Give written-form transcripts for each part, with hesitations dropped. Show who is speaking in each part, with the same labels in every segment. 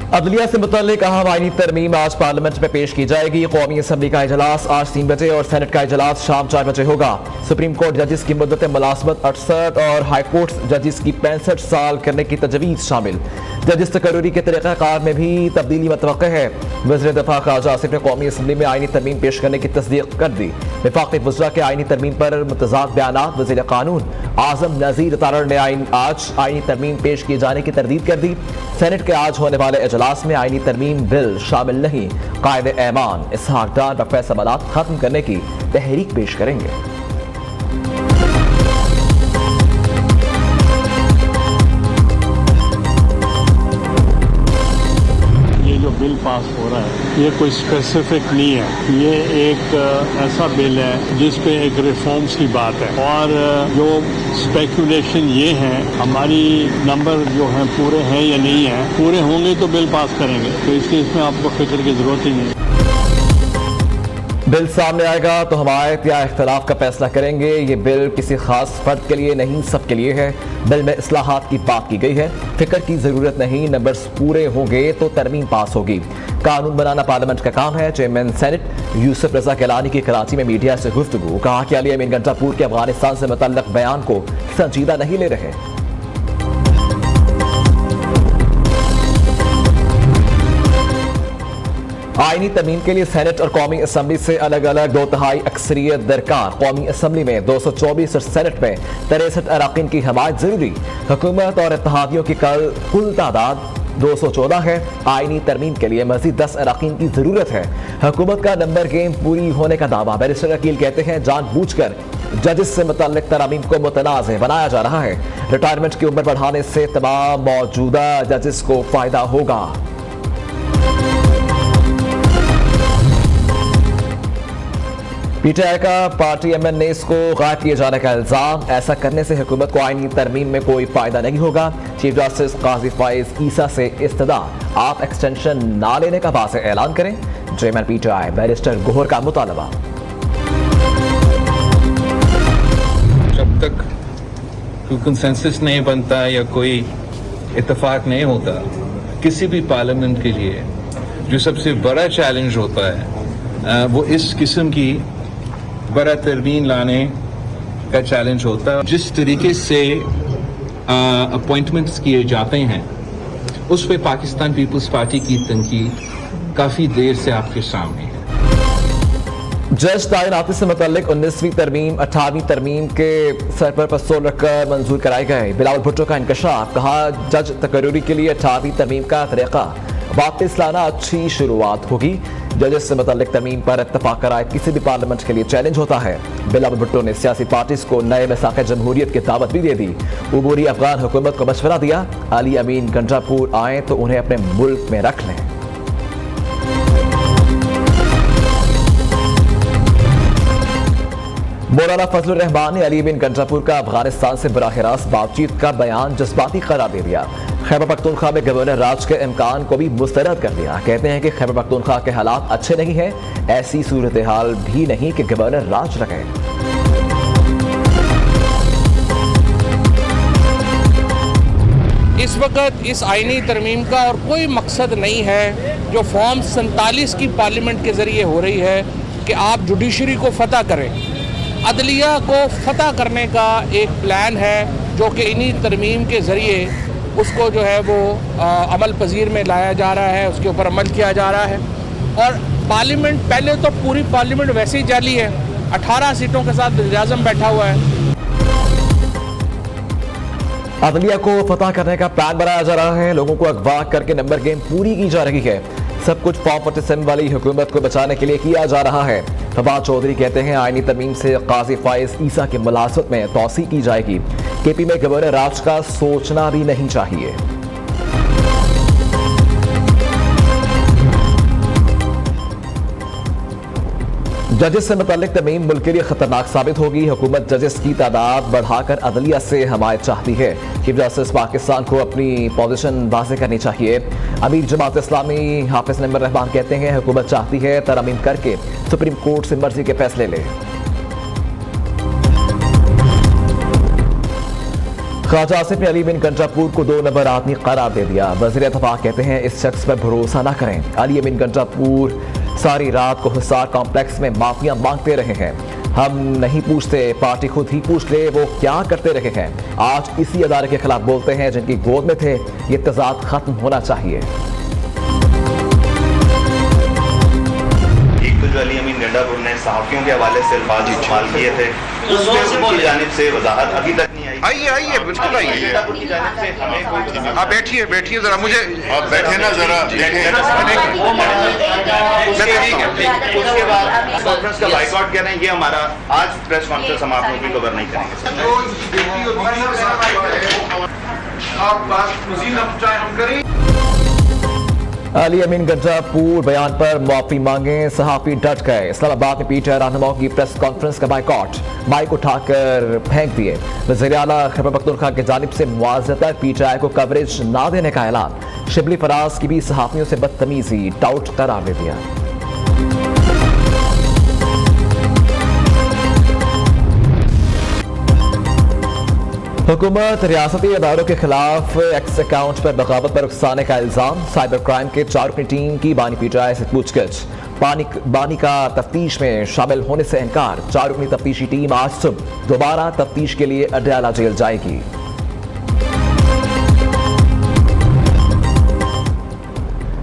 Speaker 1: अदलिया से मुतल्लिक अहम आईनी तरमीम आज पार्लियामेंट में पेश की जाएगी। कौमी असम्बली का इजलास आज 3 बजे और सेनेट का इजलास शाम 4 बजे होगा। सुप्रीम कोर्ट जजिस की मुद्दत मुलाजमत 68 और हाई कोर्ट जजिस की 65 साल करने की तजवीज़ शामिल। जजिस तकर्री के तरीक़ाकार में भी तब्दीली मतवक़्क़ है। वज़ीर दफ़ा ख़ाजा आसिफ ने कौमी असम्बली में आईनी तरमीम पेश करने की तस्दीक कर दी। वफ़ाक़ी वज़रा के आईनी तरमीम पर मुतज़ाद बयानात वज़ीर क़ानून आज़म नज़ीर तारड़ ने आज आईनी तरमीम पेश किए जाने की तरदीद कर दी। सेनेट के आज होने वाले इजलास में आईनी तरमीम बिल शामिल नहीं। कायदे ऐमान इसहाक डार वक़फ़े समाअत खत्म करने की तहरीक पेश करेंगे।
Speaker 2: बिल पास हो रहा है ये कोई स्पेसिफिक नहीं है। ये एक ऐसा बिल है जिस पे एक रिफॉर्म्स की बात है और जो स्पेकुलेशन ये है हमारी नंबर जो हैं पूरे हैं या नहीं है, पूरे होंगे तो बिल पास करेंगे, तो इसलिए इसमें आपको फिक्र की जरूरत ही नहीं।
Speaker 1: बिल सामने आएगा तो हमायत या इख्तलाफ का फैसला करेंगे। ये बिल किसी खास फर्द के लिए नहीं, सबके लिए है। बिल में इस्लाहात की बात की गई है, फिक्र की जरूरत नहीं। नंबर्स पूरे होंगे तो तरमीम पास होगी। कानून बनाना पार्लियामेंट का काम है। चेयरमैन सेनेट यूसुफ रजा गिलानी की कराची में मीडिया से गुफ्तगू। कहा कि अली अमीन गंडापुर के अफगानिस्तान से मुतल्लिक बयान को संजीदा नहीं ले रहे। आईनी तरमीम के लिए सेनेट और कौमी असम्बली से अलग अलग 2/3 अक्सरियत दरकार। कौमी असम्बली में 224 और सेनेट में 63 अराकीन की हमायत जरूरी। हुकूमत और इत्तेहादियों की कुल तादाद 214 है। आईनी तरमीम के लिए मजीद 10 अराकीन की जरूरत है। हुकूमत का नंबर गेम पूरी होने का दावा। बैरिस्टर अकील कहते हैं जानबूझकर जजिस से मुतल्लिक तरामीम को मुतनाज़ बनाया जा रहा है। रिटायरमेंट की उम्र बढ़ाने से तमाम मौजूदा जजिस को फायदा होगा। पीटीआई का पार्टी एमएनएस को गायब किए जाने का इल्जाम। ऐसा करने से हुकूमत को आईनी तरमीम में कोई फायदा नहीं होगा। चीफ जस्टिस काजी फाइज ईसा से इस्तदा आप एक्सटेंशन ना लेने का वाज़ेह ऐलान करें। चेयरमैन पीटीआई बैरिस्टर गोहर का मुतालबा।
Speaker 3: जब तक कोई कंसेंसस नहीं बनता या कोई इत्तेफाक नहीं होता किसी भी पार्लियामेंट के लिए, जो सबसे बड़ा चैलेंज होता है वो इस किस्म की बड़ा तरमीम लाने का चैलेंज होता है। जिस तरीके से अपॉइंटमेंट्स किए जाते हैं उस पे पाकिस्तान पीपल्स पार्टी की तनकीद काफ़ी देर से आपके सामने है।
Speaker 1: जज तैनाती से मुतल्लिक 19वीं तरमीम 18वीं तरमीम के सर पर पस्तोल रखकर मंजूर कराए गए। बिलावल भुट्टो का इंकशाफ। कहा जज तकर्री के लिए 18वीं तरमीम का तरीका वापस लाना अच्छी शुरुआत होगी। जजेस से मुतल्लिक तरमीम पर इत्तफाक कराए किसी भी पार्लियामेंट के लिए चैलेंज होता है। बिलावल भुट्टो ने सियासी पार्टीज को नए मिसाक़ जमहूरियत की दावत भी दे दी। उबूरी अफगान हुकूमत को मशवरा दिया अली अमीन गंडापुर आए तो उन्हें अपने मुल्क में रख लें। मौलाना फजलुर रहमान ने अली अमीन गंडापुर का अफगानिस्तान से बराह रास्त बातचीत का बयान जज्बाती करार दे दिया। खैबर पख्तूनख्वा में गवर्नर राज के इम्कान को भी मुस्तरद कर दिया। कहते हैं कि खैबर पख्तूनख्वा के हालात अच्छे नहीं हैं, ऐसी सूरत हाल भी नहीं कि गवर्नर राज रखे।
Speaker 4: इस वक्त इस आईनी तरमीम का और कोई मकसद नहीं है जो फॉर्म 47 की पार्लियामेंट के ज़रिए हो रही है कि आप जुडिशरी को फतह करें। अदलिया को फतह करने का एक प्लान है जो कि इन्हीं तरमीम के ज़रिए उसको जो है वो अमल पजीर में लाया जा रहा है, उसके ऊपर अमल किया जा रहा है। और पार्लियामेंट पहले तो पूरी पार्लियामेंट वैसे ही जाली है, 18 सीटों के साथ वज़ीर-ए-आज़म बैठा हुआ है।
Speaker 1: अदलिया को फतह करने का प्लान बनाया जा रहा है। लोगों को अगवा करके नंबर गेम पूरी की जा रही है। सब कुछ फॉर्म 47 वाली हुकूमत को बचाने के लिए किया जा रहा है। फवाद चौधरी कहते हैं आईनी तरमीम से काजी फाइज ईसा की मुलाजमत में तोसी की जाएगी। केपी में गवर्नर राज का सोचना भी नहीं चाहिए। जजेस से मुतल्लिक तरमीम मुल्क के लिए खतरनाक साबित होगी। हुकूमत जजेस की तादाद बढ़ाकर अदलिया से हमायत चाहती है। चीफ जस्टिस पाकिस्तान को अपनी पोजीशन वाज़ेह करनी चाहिए। अमीर जमात इस्लामी हाफिज नईमुर रहमान कहते हैं हुकूमत चाहती है तरमीम करके सुप्रीम कोर्ट से मर्जी के फैसले ले। ख्वाजा आसिफ ने अली बिन गंजापुर को 2 नंबर आदमी करार दे दिया। वज़ीर दफा कहते हैं इस शख्स पर भरोसा न करें। अली बिन गंजापुर सारी रात को हिसार कॉम्प्लेक्स में माफिया मांगते रहे हैं। हम नहीं पूछते, पार्टी खुद ही पूछ ले वो क्या करते रहे हैं। आज इसी अदारे के खिलाफ बोलते हैं जिनकी गोद में थे। ये तजाद खत्म होना चाहिए।
Speaker 5: एक तो जो अली अमीन गंडापुर ने सहाफियों के हवाले से अल्फाज इस्तेमाल किए थे, उसकी जानिब से वजाहत अभी तक नहीं आई।
Speaker 6: आइए बिल्कुल आइए।
Speaker 5: गंडापुर की जानिब से हमें कोई
Speaker 6: आप बैठिए जरा, मुझे आप बैठे ना जरा।
Speaker 5: उसके बाद कॉन्फ्रेंस का बाइकआउट कर रहे हैं। ये हमारा आज प्रेस कॉन्फ्रेंस हम आप लोगों की कवर नहीं करेंगे।
Speaker 1: अली अमीन गंजापुर बयान पर मुआफी मांगे, सहाफी डट गए। इस्लामाबाद में पीटीआई रहनुमाओं की प्रेस कॉन्फ्रेंस का बाइकआउट, माइक उठाकर फेंक दिए। वज़ीर आला खैबर पख्तूनख्वा की जानिब से मुआवजे पर पीटीआई को कवरेज न देने का ऐलान। शिबली फराज की भी सहाफियों से बदतमीजी टाउट करार दे दिया। हुकूमत रियासती अदारों के खिलाफ एक्स अकाउंट पर बगावत पर उकसाने का इल्जाम। साइबर क्राइम के 4 रुकनी टीम की बानी पीटीआई से पूछगिछ। बानी का तफ्तीश में शामिल होने से इनकार। 4 रुकनी तफ्तीशी टीम आज सुबह दोबारा तफ्तीश के लिए अडयाला जेल जाएगी।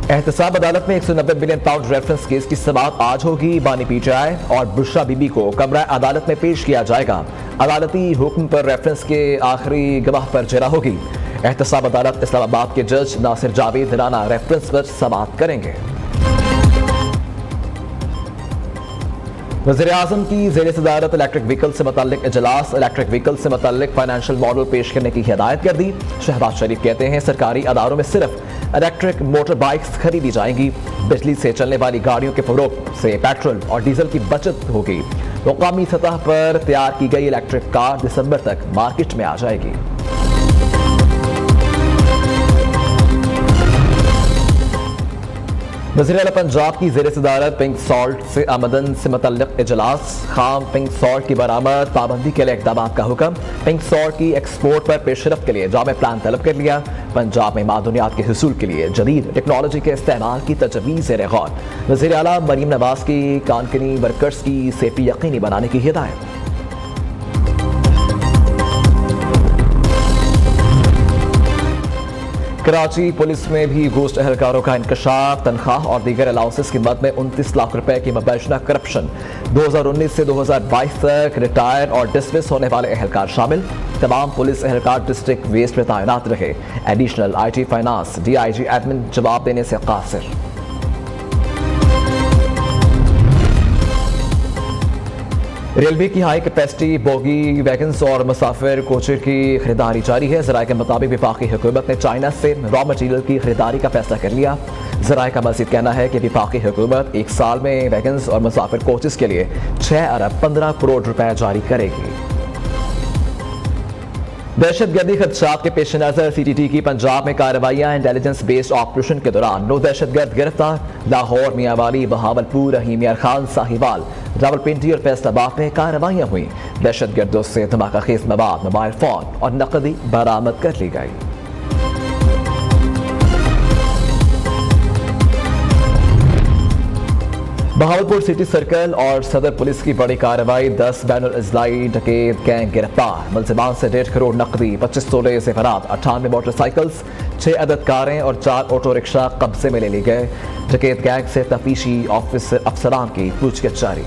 Speaker 1: एहतसाब अदालत में 190 बिलियन पाउंड रेफरेंस केस की समाअत आज होगी। बानी पीटीआई और बुशरा बीबी को कमरा अदालत में पेश किया जाएगा। अदालती हुक्म पर रेफरेंस के आखिरी गवाह पर जरा होगी। एहतसाब अदालत इस्लामाबाद के जज नासिर जावेद राना रेफरेंस पर समाअत करेंगे। वज़ीर आज़म की ज़ेर सदारत इलेक्ट्रिक व्हीकल से मुतल्लिक इजलास। इलेक्ट्रिक व्हीकल से मुतल्लिक फाइनेंशियल मॉडल पेश करने की हिदायत कर दी। शहबाज शरीफ कहते हैं सरकारी अदारों में सिर्फ इलेक्ट्रिक मोटर बाइक्स खरीदी जाएंगी। बिजली से चलने वाली गाड़ियों के फरोख्त से पेट्रोल और डीजल की बचत होगी। मुकामी सतह पर तैयार की गई इलेक्ट्रिक कार दिसंबर तक मार्केट में आ जाएगी। वज़ीर आला पंजाब की ज़ेर सदारत पिंक सॉल्ट से आमदन से मुतल्लिक़ इजलास। खाम पिंक सॉल्ट की बरामद पाबंदी के लिए इक़दाम का हुक्म। पिंक सॉल्ट की एक्सपोर्ट पर पेशरफ के लिए जामे प्लान तलब कर लिया। पंजाब में मादनियात के हुसूल के लिए जदीद टेक्नोलॉजी के इस्तेमाल की तजवीज़ ज़ेर गौर। वज़ीर आला मरीम नवाज की कानकनी वर्कर्स की सेफ्टी यकीनी बनाने की हिदायत। कराची पुलिस में भी घोस्ट अहलकारों का इंकशाफ। तनख्वाह और दीगर अलाउंसेस की मद में 29 लाख रुपए की मुबैशना करप्शन। 2019 से 2022 तक रिटायर और डिसमिस होने वाले अहलकार शामिल। तमाम पुलिस अहलकार डिस्ट्रिक्ट वेस्ट में तैनात रहे। Additional IT finance DIG admin जवाब देने से कासिर। रेलवे की हाई कैपेसिटी बोगी वैगन्स और मुसाफिर कोचर की खरीदारी जारी है। ज़राए के मुताबिक वफाकी हुकूमत ने चाइना से रॉ मटीरियल की खरीदारी का फैसला कर लिया। ज़राए का मज़ीद कहना है कि वफाकी हुकूमत 1 साल में वैगन्स और मुसाफिर कोचेस के लिए 6 अरब 15 करोड़ रुपए जारी करेगी। दहशतगर्दी खदशात के पेश नज़र CTT की पंजाब में कार्रवाइयाँ। इंटेलिजेंस बेस्ड ऑपरेशन के दौरान 9 दहशतगर्द गिरफ्तार। लाहौर, मियांवाली, बहावलपुर, रहीम यार खान, साहिवाल, रावलपिंडी और फैसलाबाद में कार्रवाइयाँ हुई। दहशतगर्दों से धमाका खेज मवाद, मोबाइल फोन और नकदी बरामद कर ली गई। बहावलपुर सिटी सर्कल और सदर पुलिस की बड़ी कार्रवाई। 10 बैनुल अजलाई डकैत गैंग गिरफ्तार। मुलजिमान से 1.5 करोड़ नकदी, 25 तोले ज़ेवरात, 98 मोटरसाइकिल्स, 6 अदद कारें और 4 ऑटो रिक्शा कब्जे में ले ली गए। डकैत गैंग से तफ्तीशी अफसरान की पूछगिछ जारी।